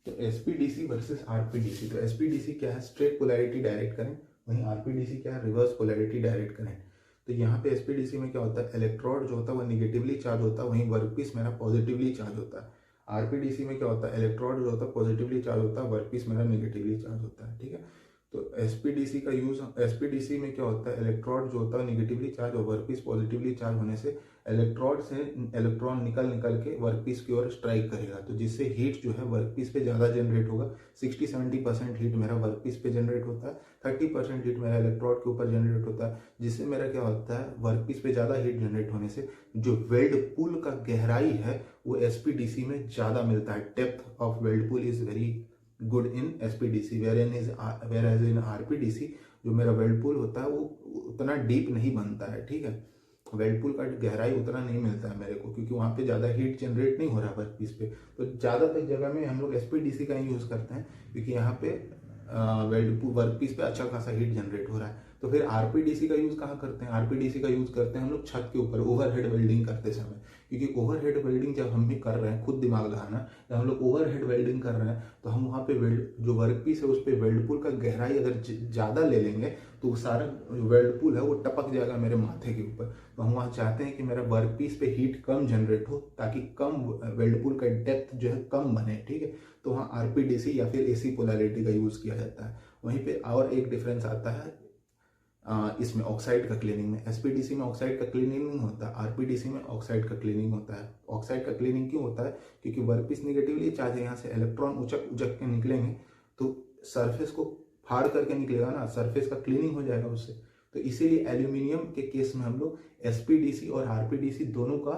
तो एसपीडीसी वर्सेस आरपीडीसी। तो एसपीडीसी क्या है, स्ट्रेट पोलैरिटी डायरेक्ट करेंट, वहीं आरपीडीसी क्या है, रिवर्स पोलैरिटी डायरेक्ट करेंट। तो यहाँ पे एसपीडीसी में क्या होता है, इलेक्ट्रोड जो होता है वो निगेटिवली चार्ज होता है, वहीं वर्कपीस मेरा पॉजिटिवली चार्ज होता है। आरपीडीसी में क्या होता है, इलेक्ट्रोड जो होता है पॉजिटिवली चार्ज होता है, वर्कपीस मेरा निगेटिवली चार्ज होता है। ठीक है, तो एसपीडीसी का यूज, एसपीडीसी में क्या होता है, इलेक्ट्रोड जो होता है निगेटिवली चार्ज और वर्कपीस पॉजिटिवली चार्ज होने से इलेक्ट्रोड से इलेक्ट्रॉन निकल निकल के वर्कपीस की ओर स्ट्राइक करेगा, तो जिससे हीट जो है वर्कपीस पे ज़्यादा जनरेट होगा। 60-70% हीट मेरा वर्कपीस पे जनरेट होता है, 30% हीट मेरा इलेक्ट्रोड के ऊपर जनरेट होता है, जिससे मेरा क्या होता है, वर्कपीस पे ज़्यादा हीट जनरेट होने से जो वेल्ड पूल का गहराई है वो एसपीडीसी में ज़्यादा मिलता है। Depth of weld pool is very good in SPDC, whereas in RPDC जो मेरा वेल्ड पूल होता है वो उतना डीप नहीं बनता है। ठीक है, वेल्ड पूल का गहराई उतना नहीं मिलता है मेरे को, क्योंकि वहाँ पे ज़्यादा हीट जनरेट नहीं हो रहा वर्कपीस पे। तो ज़्यादातर जगह में हम लोग एसपीडीसी का ही यूज़ करते हैं, क्योंकि यहाँ पे वेल्ड वर्कपीस पे अच्छा खासा हीट जनरेट हो रहा है। तो फिर आरपीडीसी का यूज़ कहाँ करते हैं, आरपीडीसी का यूज़ करते हैं हम लोग छत के ऊपर ओवरहेड वेल्डिंग करते समय, क्योंकि ओवरहेड वेल्डिंग जब हम भी कर रहे हैं, खुद दिमाग लगाना, जब हम लोग ओवरहेड वेल्डिंग कर रहे हैं तो हम वहाँ पे वेल्ड जो वर्कपीस है उस पर वेल्ड पूल का गहराई अगर ज़्यादा ले लेंगे तो सारा वेल्ड पूल है वो टपक जाएगा मेरे माथे के ऊपर। तो हम वहाँ चाहते हैं कि मेरा वर्कपीस पे हीट कम जनरेट हो, ताकि कम वेल्ड पूल का डेप्थ जो है कम बने। ठीक है, तो वहाँ आरपीडीसी या फिर एसी पोलैरिटी का यूज़ किया जाता है। वहीं पे और एक डिफरेंस आता है इसमें ऑक्साइड का क्लीनिंग में। एसपीडीसी में ऑक्साइड का क्लीनिंग नहीं होता, आरपीडीसी में ऑक्साइड का क्लीनिंग होता है। ऑक्साइड का क्लीनिंग क्यों होता है, क्योंकि वर्कपीस निगेटिवली चार्ज है, यहाँ से इलेक्ट्रॉन उचक उचक के निकलेंगे तो सरफेस को फाड़ करके निकलेगा ना, सरफेस का क्लीनिंग हो जाएगा उससे। तो इसीलिए एल्यूमिनियम के केस में हम लोग एसपीडीसी और आरपीडीसी दोनों का,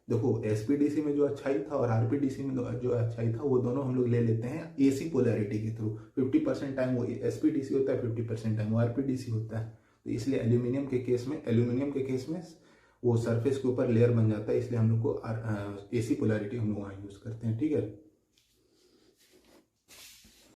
देखो एसपीडीसी में जो अच्छाई था और आरपीडीसी में जो अच्छाई था वो दोनों हम लोग ले लेते हैं एसी पोलैरिटी के थ्रू। 50% टाइम वो एसपीडीसी होता है, 50% टाइम वो आरपीडीसी होता है। तो इसलिए एल्यूमिनियम के केस में वो सरफेस के ऊपर लेयर बन जाता है, इसलिए हम लोग को एसी पोलैरिटी हम लोग वहाँ यूज़ करते हैं। ठीक है।